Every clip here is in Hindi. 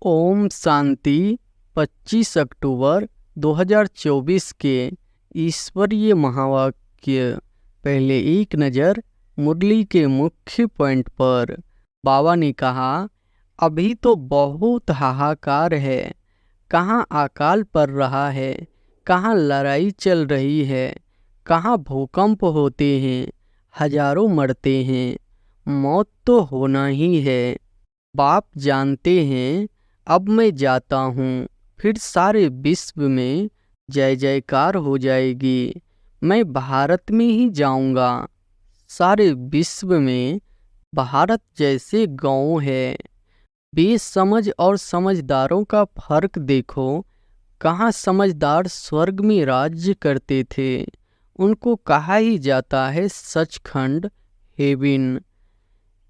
ओम शांति। 25 अक्टूबर 2024 के ईश्वरीय महावाक्य। पहले एक नज़र मुरली के मुख्य पॉइंट पर। बाबा ने कहा, अभी तो बहुत हाहाकार है। कहाँ अकाल पड़ रहा है, कहाँ लड़ाई चल रही है, कहाँ भूकंप होते हैं, हजारों मरते हैं। मौत तो होना ही है। बाप जानते हैं। अब मैं जाता हूँ, फिर सारे विश्व में जय जयकार हो जाएगी। मैं भारत में ही जाऊँगा। सारे विश्व में भारत जैसे गाँव है। बेसमझ और समझदारों का फर्क देखो। कहाँ समझदार स्वर्ग में राज्य करते थे। उनको कहा ही जाता है सचखंड, हेवन।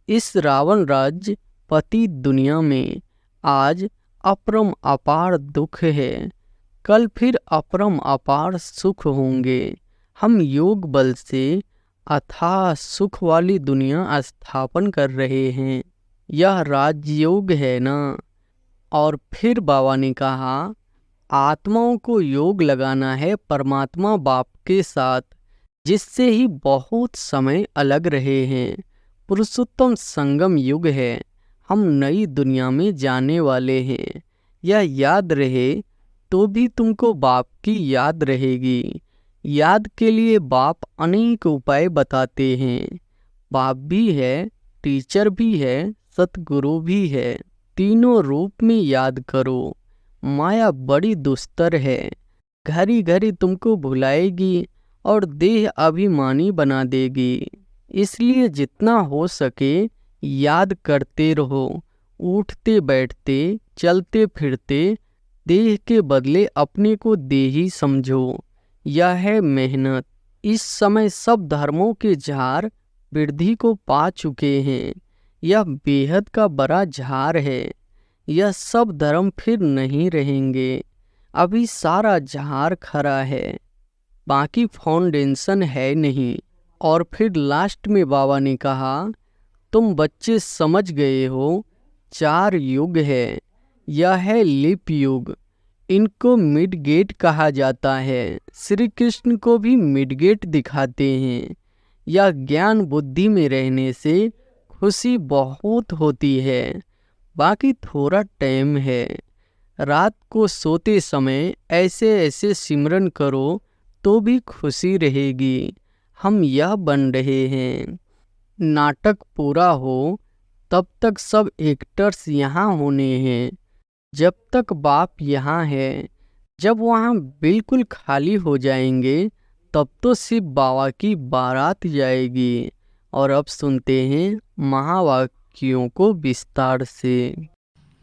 इस रावण राज्य पति दुनिया में आज अपरम अपार दुख है। कल फिर अपरम अपार सुख होंगे। हम योग बल से अथाह सुख वाली दुनिया स्थापन कर रहे हैं। यह राजयोग है ना। और फिर बाबा ने कहा, आत्माओं को योग लगाना है परमात्मा बाप के साथ, जिससे ही बहुत समय अलग रहे हैं। पुरुषोत्तम संगम युग है। हम नई दुनिया में जाने वाले हैं। यह याद रहे तो भी तुमको बाप की याद रहेगी। याद के लिए बाप अनेक उपाय बताते हैं। बाप भी है, टीचर भी है, सतगुरु भी है। तीनों रूप में याद करो। माया बड़ी दुस्तर है। घड़ी घड़ी तुमको भुलाएगी और देह अभिमानी बना देगी। इसलिए जितना हो सके याद करते रहो। उठते बैठते चलते फिरते देह के बदले अपने को देही समझो। यह है मेहनत। इस समय सब धर्मों के झार वृद्धि को पा चुके हैं। यह बेहद का बड़ा झार है। यह सब धर्म फिर नहीं रहेंगे। अभी सारा झार खड़ा है, बाकी फाउंडेशन है नहीं। और फिर लास्ट में बाबा ने कहा, तुम बच्चे समझ गए हो, 4 युग है। यह है लिप युग। इनको मिड गेट कहा जाता है। श्री कृष्ण को भी मिड गेट दिखाते हैं। यह ज्ञान बुद्धि में रहने से खुशी बहुत होती है। बाकी थोड़ा टाइम है। रात को सोते समय ऐसे ऐसे सिमरन करो तो भी खुशी रहेगी। हम यह बन रहे हैं। नाटक पूरा हो तब तक सब एक्टर्स यहाँ होने हैं। जब तक बाप यहाँ है। जब वहाँ बिल्कुल खाली हो जाएंगे तब तो सिर्फ बाबा की बारात जाएगी। और अब सुनते हैं महावाक्यों को विस्तार से।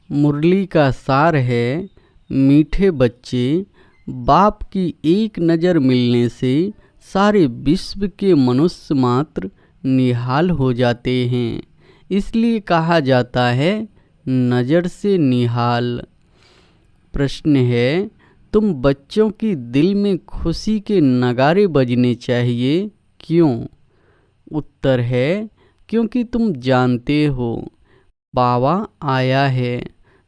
मुरली का सार है, मीठे बच्चे, बाप की एक नज़र मिलने से सारे विश्व के मनुष्य मात्र निहाल हो जाते हैं। इसलिए कहा जाता है नज़र से निहाल। प्रश्न है, तुम बच्चों की दिल में खुशी के नगारे बजने चाहिए, क्यों? उत्तर है, क्योंकि तुम जानते हो बाबा आया है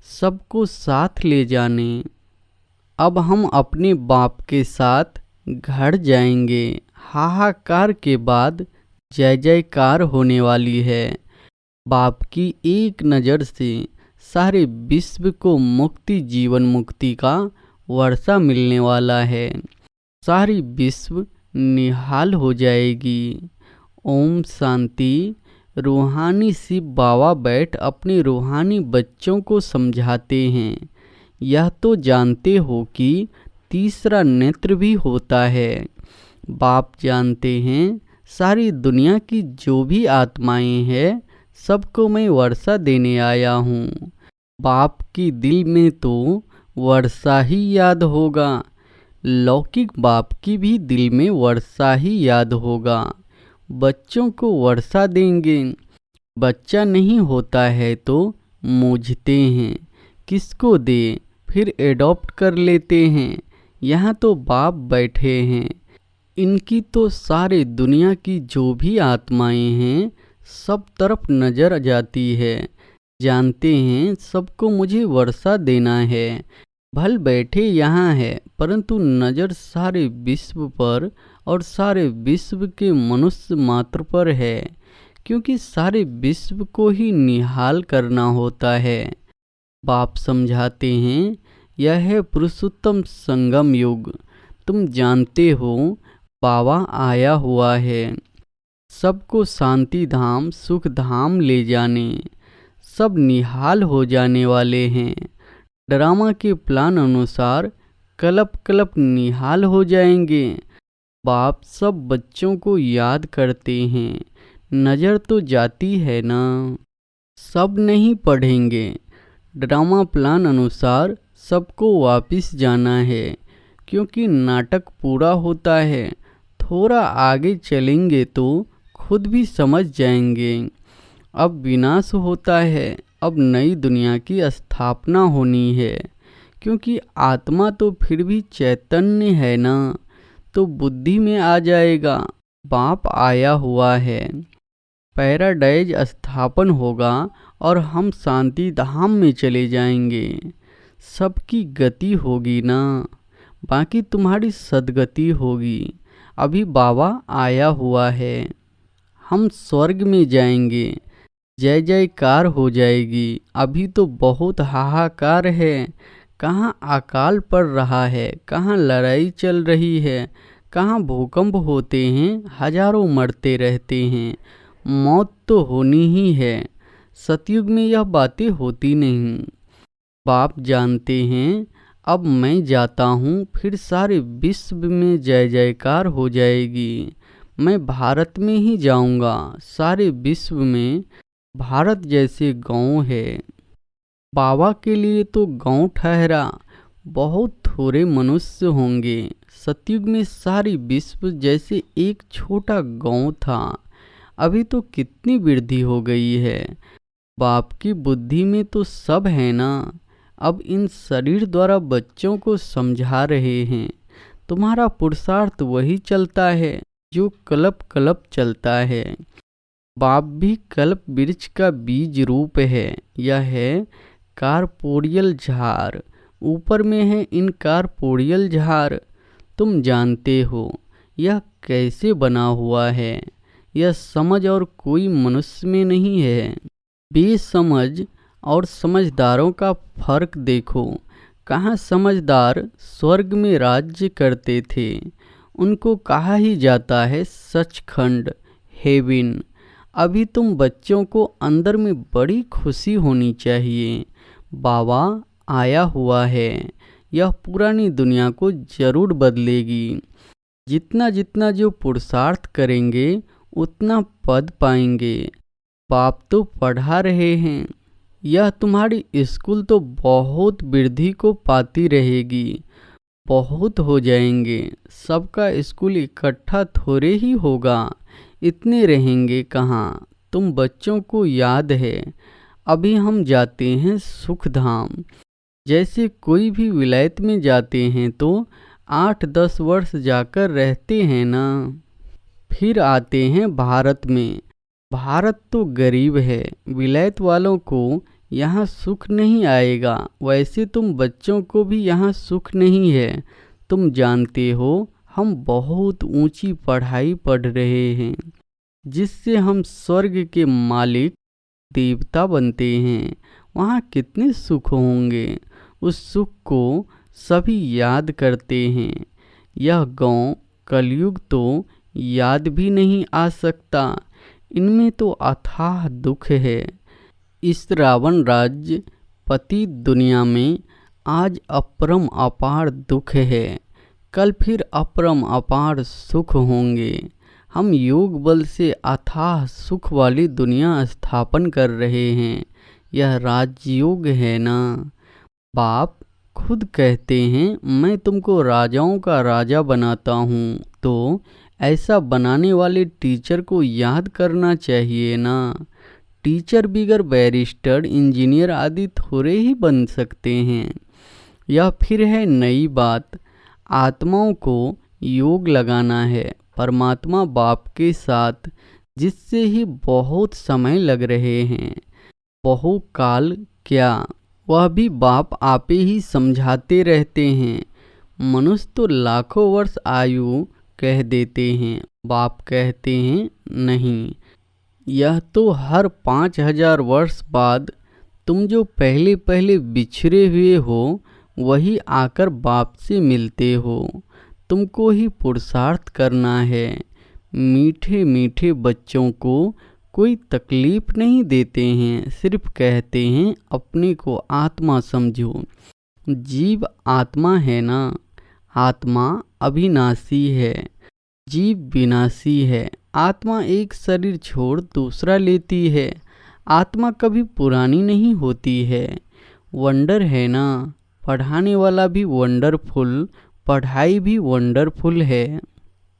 सबको साथ ले जाने। अब हम अपने बाप के साथ घर जाएंगे। हाहाकार के बाद जय जयकार होने वाली है। बाप की एक नज़र से सारे विश्व को मुक्ति जीवन मुक्ति का वर्षा मिलने वाला है। सारी विश्व निहाल हो जाएगी। ओम शांति। रूहानी शिव बाबा बैठ अपने रूहानी बच्चों को समझाते हैं। यह तो जानते हो कि तीसरा नेत्र भी होता है। बाप जानते हैं सारी दुनिया की जो भी आत्माएं हैं सबको मैं वर्षा देने आया हूँ। बाप की दिल में तो वर्षा ही याद होगा। लौकिक बाप की भी दिल में वर्षा ही याद होगा। बच्चों को वर्षा देंगे। बच्चा नहीं होता है तो मूझते हैं, किसको दे, फिर एडॉप्ट कर लेते हैं। यहाँ तो बाप बैठे हैं। इनकी तो सारे दुनिया की जो भी आत्माएं हैं सब तरफ नज़र जाती है। जानते हैं सबको मुझे वर्षा देना है। भल बैठे यहाँ है, परंतु नज़र सारे विश्व पर और सारे विश्व के मनुष्य मात्र पर है, क्योंकि सारे विश्व को ही निहाल करना होता है। बाप समझाते हैं, यह है पुरुषोत्तम संगम युग। तुम जानते हो बाबा आया हुआ है सबको शांति धाम सुख धाम ले जाने। सब निहाल हो जाने वाले हैं। ड्रामा के प्लान अनुसार कलप कलप निहाल हो जाएंगे। बाप सब बच्चों को याद करते हैं। नज़र तो जाती है ना। सब नहीं पढ़ेंगे। ड्रामा प्लान अनुसार सबको वापस जाना है, क्योंकि नाटक पूरा होता है। थोड़ा आगे चलेंगे तो खुद भी समझ जाएंगे। अब विनाश होता है, अब नई दुनिया की स्थापना होनी है, क्योंकि आत्मा तो फिर भी चैतन्य है ना, तो बुद्धि में आ जाएगा बाप आया हुआ है। पैराडाइज स्थापन होगा और हम शांति धाम में चले जाएंगे। सबकी गति होगी ना, बाकी तुम्हारी सद्गति होगी। अभी बाबा आया हुआ है, हम स्वर्ग में जाएंगे। जय जयकार हो जाएगी। अभी तो बहुत हाहाकार है। कहाँ अकाल पड़ रहा है, कहाँ लड़ाई चल रही है, कहाँ भूकंप होते हैं, हजारों मरते रहते हैं। मौत तो होनी ही है। सतयुग में यह बातें होती नहीं। बाप जानते हैं अब मैं जाता हूँ, फिर सारे विश्व में जय जयकार हो जाएगी। मैं भारत में ही जाऊँगा। सारे विश्व में भारत जैसे गांव है। बाबा के लिए तो गांव ठहरा, बहुत थोड़े मनुष्य होंगे। सतयुग में सारी विश्व जैसे एक छोटा गांव था। अभी तो कितनी वृद्धि हो गई है। बाप की बुद्धि में तो सब है ना। अब इन शरीर द्वारा बच्चों को समझा रहे हैं। तुम्हारा पुरुषार्थ वही चलता है जो कल्प कल्प चलता है। बाप भी कल्प वृक्ष का बीज रूप है। यह है कारपोरियल झाड़। ऊपर में है इन कारपोरियल झाड़। तुम जानते हो यह कैसे बना हुआ है। यह समझ और कोई मनुष्य में नहीं है। बेसमझ और समझदारों का फर्क देखो। कहाँ समझदार स्वर्ग में राज्य करते थे, उनको कहा ही जाता है सचखंड, हेवन। अभी तुम बच्चों को अंदर में बड़ी खुशी होनी चाहिए। बाबा आया हुआ है। यह पुरानी दुनिया को जरूर बदलेगी। जितना जितना जो पुरुषार्थ करेंगे उतना पद पाएंगे। बाप तो पढ़ा रहे हैं। यह तुम्हारी स्कूल तो बहुत वृद्धि को पाती रहेगी। बहुत हो जाएंगे। सबका स्कूल इकट्ठा थोड़े ही होगा। इतने रहेंगे कहाँ। तुम बच्चों को याद है अभी हम जाते हैं सुख धाम। जैसे कोई भी विलायत में जाते हैं तो 8-10 वर्ष जाकर रहते हैं ना, फिर आते हैं भारत में। भारत तो गरीब है। विलायत वालों को यहाँ सुख नहीं आएगा। वैसे तुम बच्चों को भी यहाँ सुख नहीं है। तुम जानते हो हम बहुत ऊंची पढ़ाई पढ़ रहे हैं, जिससे हम स्वर्ग के मालिक देवता बनते हैं। वहाँ कितने सुख होंगे। उस सुख को सभी याद करते हैं। यह गांव कलयुग तो याद भी नहीं आ सकता। इनमें तो अथाह दुख है। इस रावण राज्य पति दुनिया में आज अपरम अपार दुख है। कल फिर अपरम अपार सुख होंगे। हम योग बल से अथाह सुख वाली दुनिया स्थापन कर रहे हैं। यह राजयोग है ना। बाप खुद कहते हैं मैं तुमको राजाओं का राजा बनाता हूँ, तो ऐसा बनाने वाले टीचर को याद करना चाहिए ना। टीचर बिगर बैरिस्टर इंजीनियर आदि थोड़े ही बन सकते हैं। यह फिर है नई बात। आत्माओं को योग लगाना है परमात्मा बाप के साथ, जिससे ही बहुत समय लग रहे हैं। बहुकाल क्या, वह भी बाप आपे ही समझाते रहते हैं। मनुष्य तो लाखों वर्ष आयु कह देते हैं, बाप कहते हैं नहीं, यह तो हर 5,000 वर्ष बाद तुम जो पहले पहले बिछड़े हुए हो वही आकर बाप से मिलते हो। तुमको ही पुरुषार्थ करना है। मीठे मीठे बच्चों को कोई तकलीफ नहीं देते हैं, सिर्फ कहते हैं अपने को आत्मा समझो। जीव आत्मा है ना, आत्मा अविनाशी है, जीव विनाशी है। आत्मा एक शरीर छोड़ दूसरा लेती है। आत्मा कभी पुरानी नहीं होती है। वंडर है ना, पढ़ाने वाला भी वंडरफुल, पढ़ाई भी वंडरफुल है।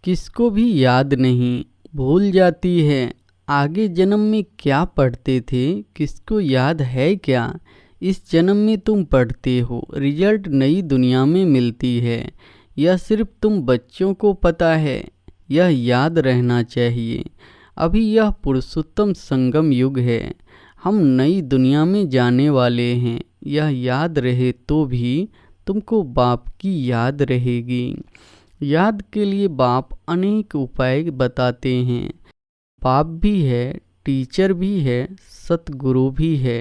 किसको भी याद नहीं, भूल जाती है। आगे जन्म में क्या पढ़ते थे किसको याद है क्या। इस जन्म में तुम पढ़ते हो, रिजल्ट नई दुनिया में मिलती है। यह सिर्फ तुम बच्चों को पता है, यह याद रहना चाहिए। अभी यह पुरुषोत्तम संगम युग है, हम नई दुनिया में जाने वाले हैं। यह याद रहे तो भी तुमको बाप की याद रहेगी। याद के लिए बाप अनेक उपाय बताते हैं। बाप भी है, टीचर भी है, सतगुरु भी है।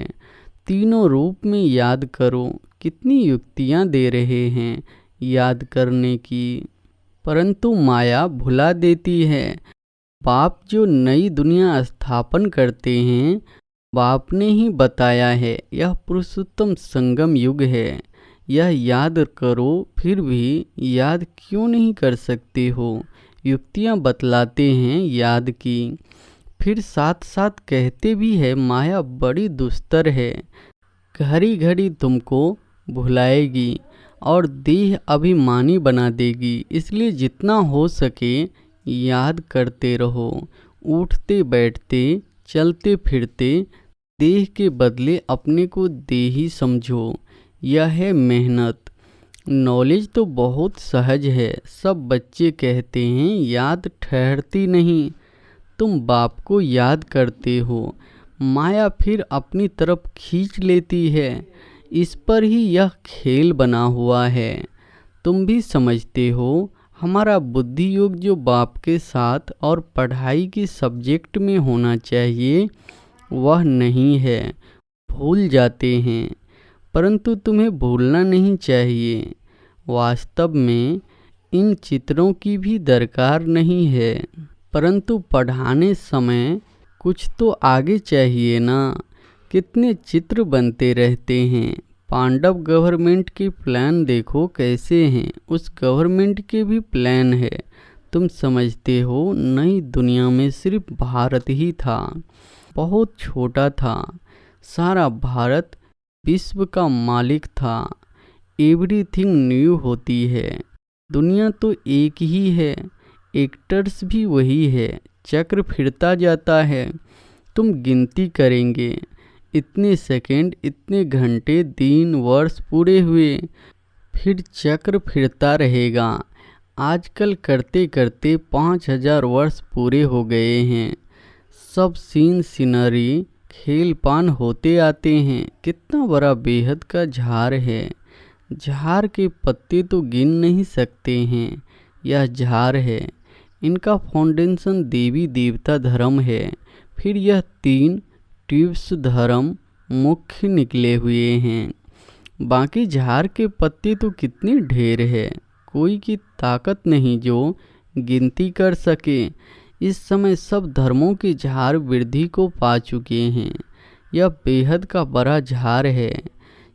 तीनों रूप में याद करो। कितनी युक्तियाँ दे रहे हैं याद करने की, परंतु माया भुला देती है। बाप जो नई दुनिया स्थापन करते हैं, बाप ने ही बताया है यह पुरुषोत्तम संगम युग है। यह याद करो, फिर भी याद क्यों नहीं कर सकते हो। युक्तियाँ बतलाते हैं याद की, फिर साथ साथ कहते भी है माया बड़ी दुस्तर है। घड़ी घड़ी तुमको भुलाएगी और देह अभिमानी बना देगी। इसलिए जितना हो सके याद करते रहो। उठते बैठते चलते फिरते देह के बदले अपने को देही समझो। यह है मेहनत। नॉलेज तो बहुत सहज है, सब बच्चे कहते हैं याद ठहरती नहीं। तुम बाप को याद करते हो, माया फिर अपनी तरफ खींच लेती है। इस पर ही यह खेल बना हुआ है। तुम भी समझते हो हमारा बुद्धि योग जो बाप के साथ और पढ़ाई के सब्जेक्ट में होना चाहिए वह नहीं है। भूल जाते हैं, परंतु तुम्हें भूलना नहीं चाहिए। वास्तव में इन चित्रों की भी दरकार नहीं है, परंतु पढ़ाने समय कुछ तो आगे चाहिए ना। कितने चित्र बनते रहते हैं। पांडव गवर्नमेंट के प्लान देखो कैसे हैं, उस गवर्नमेंट के भी प्लान है। तुम समझते हो नई दुनिया में सिर्फ भारत ही था, बहुत छोटा था। सारा भारत विश्व का मालिक था। एवरीथिंग न्यू होती है। दुनिया तो एक ही है, एक्टर्स भी वही है। चक्र फिरता जाता है। तुम गिनती करेंगे, इतने सेकंड, इतने घंटे, दिन, वर्ष पूरे हुए, फिर चक्र फिरता रहेगा। आजकल करते करते 5,000 वर्ष पूरे हो गए हैं। सब सीन सीनरी खेल पान होते आते हैं। कितना बड़ा बेहद का झाड़ है। झाड़ के पत्ते तो गिन नहीं सकते हैं। यह झाड़ है, इनका फाउंडेशन देवी देवता धर्म है। फिर यह 3 ट्यूब्स धर्म मुख्य निकले हुए हैं। बाकी झाड़ के पत्ते तो कितने ढेर है, कोई की ताकत नहीं जो गिनती कर सके। इस समय सब धर्मों के झाड़ वृद्धि को पा चुके हैं। यह बेहद का बड़ा झाड़ है।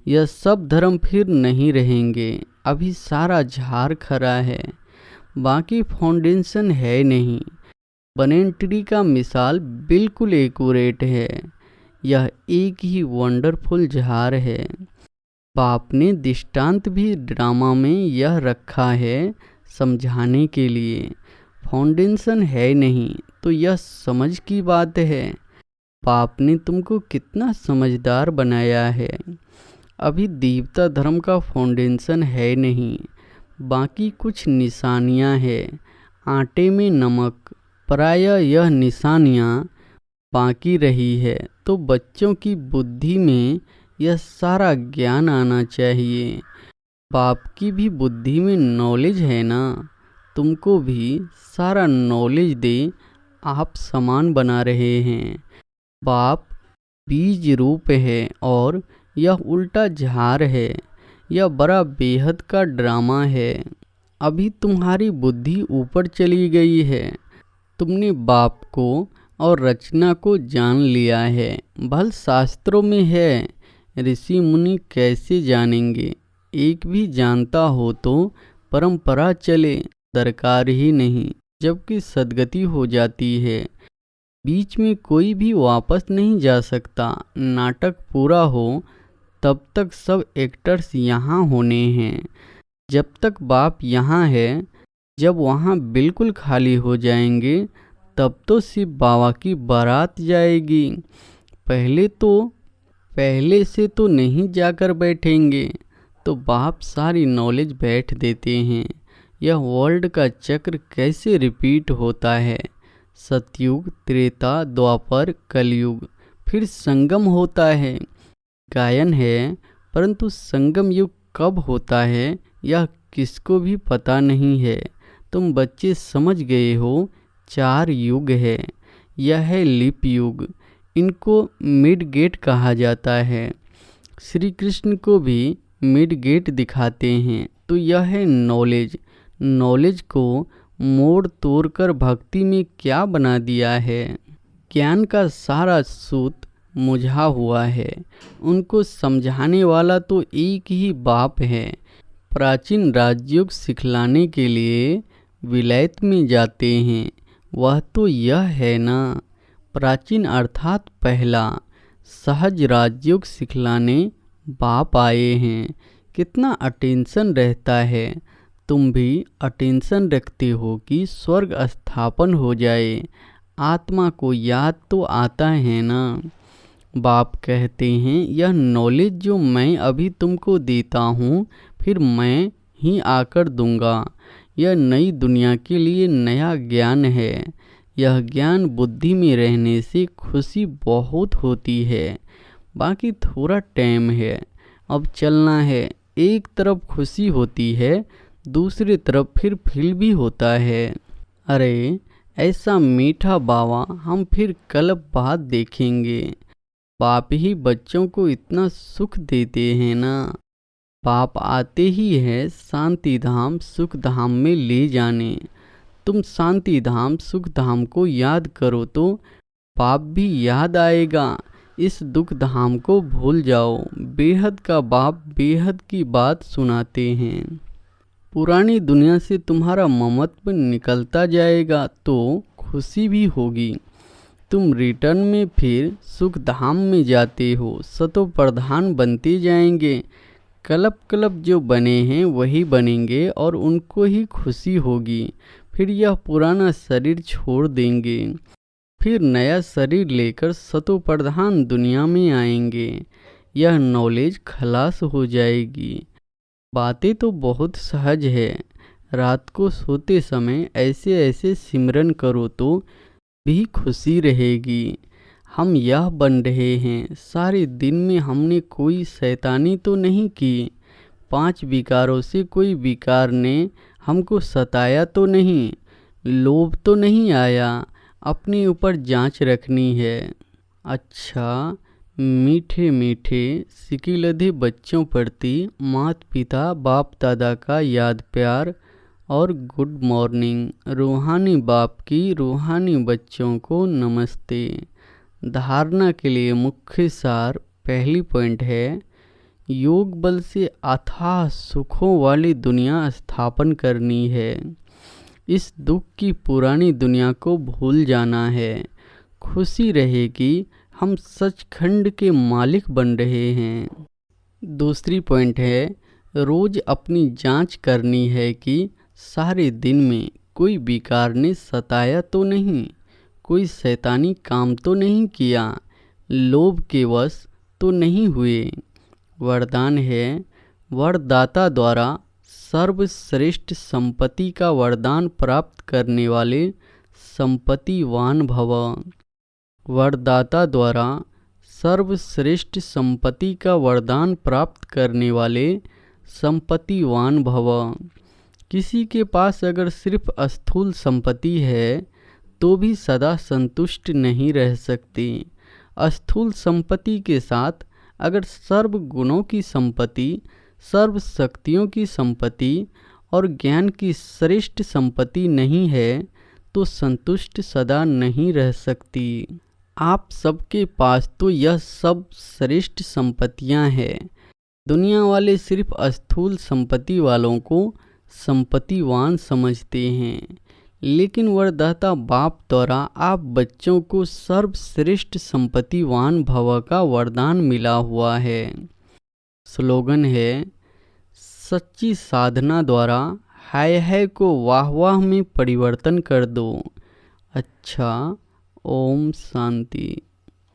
यह सब धर्म फिर नहीं रहेंगे। अभी सारा झाड़ खड़ा है, बाकी फाउंडेशन है नहीं। बनेन ट्री का मिसाल बिल्कुल एक्यूरेट है। यह एक ही वंडरफुल झाड़ है। बाप ने दृष्टांत भी ड्रामा में यह रखा है समझाने के लिए। फाउंडेशन है नहीं तो यह समझ की बात है। बाप ने तुमको कितना समझदार बनाया है। अभी देवता धर्म का फाउंडेशन है नहीं, बाकी कुछ निशानियां हैं। आटे में नमक, प्रायः यह निशानियां बाकी रही है, तो बच्चों की बुद्धि में यह सारा ज्ञान आना चाहिए। बाप की भी बुद्धि में नॉलेज है ना, तुमको भी सारा नॉलेज दे, आप समान बना रहे हैं। बाप बीज रूप है और यह उल्टा झार है। यह बड़ा बेहद का ड्रामा है। अभी तुम्हारी बुद्धि ऊपर चली गई है। तुमने बाप को और रचना को जान लिया है। भल शास्त्रों में है, ऋषि मुनि कैसे जानेंगे। एक भी जानता हो तो परंपरा चले, दरकार ही नहीं। जबकि सदगति हो जाती है, बीच में कोई भी वापस नहीं जा सकता। नाटक पूरा हो तब तक सब एक्टर्स यहाँ होने हैं। जब तक बाप यहाँ है, जब वहाँ बिल्कुल खाली हो जाएंगे तब तो सिर्फ बाबा की बारात जाएगी। पहले से तो नहीं जाकर बैठेंगे, तो बाप सारी नॉलेज बैठ देते हैं। यह वर्ल्ड का चक्र कैसे रिपीट होता है। सतयुग, त्रेता, द्वापर, कलयुग, फिर संगम होता है। गायन है, परंतु संगम युग कब होता है यह किसको भी पता नहीं है। तुम बच्चे समझ गए हो, 4 युग है। यह है लिप युग, इनको मिड गेट कहा जाता है। श्री कृष्ण को भी मिड गेट दिखाते हैं। तो यह है नॉलेज। नॉलेज को मोड़ तोड़ कर भक्ति में क्या बना दिया है। ज्ञान का सारा सूत मुझा हुआ है। उनको समझाने वाला तो एक ही बाप है। प्राचीन राजयोग सिखलाने के लिए विलायत में जाते हैं, वह तो यह है ना। प्राचीन अर्थात पहला सहज राजयोग सिखलाने बाप आए हैं। कितना अटेंशन रहता है। तुम भी अटेंशन रखते हो कि स्वर्ग स्थापन हो जाए। आत्मा को याद तो आता है ना। बाप कहते हैं, यह नॉलेज जो मैं अभी तुमको देता हूँ, फिर मैं ही आकर दूंगा। यह नई दुनिया के लिए नया ज्ञान है। यह ज्ञान बुद्धि में रहने से खुशी बहुत होती है। बाकी थोड़ा टाइम है, अब चलना है। एक तरफ खुशी होती है, दूसरी तरफ फिर फील भी होता है। अरे ऐसा मीठा बाबा हम फिर कल बाद देखेंगे। बाप ही बच्चों को इतना सुख देते हैं ना। बाप आते ही है शांति धाम सुख धाम में ले जाने। तुम शांति धाम सुख धाम को याद करो तो बाप भी याद आएगा। इस दुख धाम को भूल जाओ। बेहद का बाप बेहद की बात सुनाते हैं। पुरानी दुनिया से तुम्हारा ममत्व निकलता जाएगा तो खुशी भी होगी। तुम रिटर्न में फिर सुख धाम में जाते हो, सतो प्रधान बनते जाएंगे। कलप जो बने हैं वही बनेंगे और उनको ही खुशी होगी। फिर यह पुराना शरीर छोड़ देंगे, फिर नया शरीर लेकर सतो प्रधान दुनिया में आएंगे। यह नॉलेज खलास हो जाएगी। बातें तो बहुत सहज है। रात को सोते समय ऐसे ऐसे सिमरन करो तो भी खुशी रहेगी। हम यह बन रहे हैं। सारे दिन में हमने कोई शैतानी तो नहीं की। 5 विकारों से कोई विकार ने हमको सताया तो नहीं। लोभ तो नहीं आया। अपने ऊपर जांच रखनी है। अच्छा, मीठे मीठे सिकिलधे बच्चों प्रति माता पिता बाप दादा का याद प्यार और गुड मॉर्निंग। रूहानी बाप की रूहानी बच्चों को नमस्ते। धारणा के लिए मुख्य सार पहली पॉइंट है, योग बल से अथाह सुखों वाली दुनिया स्थापन करनी है। इस दुख की पुरानी दुनिया को भूल जाना है। खुशी रहे कि हम सचखंड के मालिक बन रहे हैं। दूसरी पॉइंट है, रोज अपनी जांच करनी है कि सारे दिन में कोई विकार ने सताया तो नहीं, कोई शैतानी काम तो नहीं किया, लोभ के वश तो नहीं हुए। वरदान है, वरदाता द्वारा सर्वश्रेष्ठ संपत्ति का वरदान प्राप्त करने वाले संपत्तिवान भव। वरदाता द्वारा सर्वश्रेष्ठ संपत्ति का वरदान प्राप्त करने वाले संपत्तिवान भव। किसी के पास अगर सिर्फ स्थूल संपत्ति है तो भी सदा संतुष्ट नहीं रह सकती। स्थूल संपत्ति के साथ अगर सर्व गुणों की संपत्ति, सर्व शक्तियों की संपत्ति और ज्ञान की श्रेष्ठ संपत्ति नहीं है तो संतुष्ट सदा नहीं रह सकती। आप सबके पास तो यह सब श्रेष्ठ संपत्तियां हैं। दुनिया वाले सिर्फ स्थूल संपत्ति वालों को संपत्तिवान समझते हैं, लेकिन वरदाता बाप द्वारा आप बच्चों को सर्वश्रेष्ठ संपत्तिवान भव का वरदान मिला हुआ है। स्लोगन है, सच्ची साधना द्वारा हाय हाय को वाह वाह में परिवर्तन कर दो। अच्छा, ओम शांति।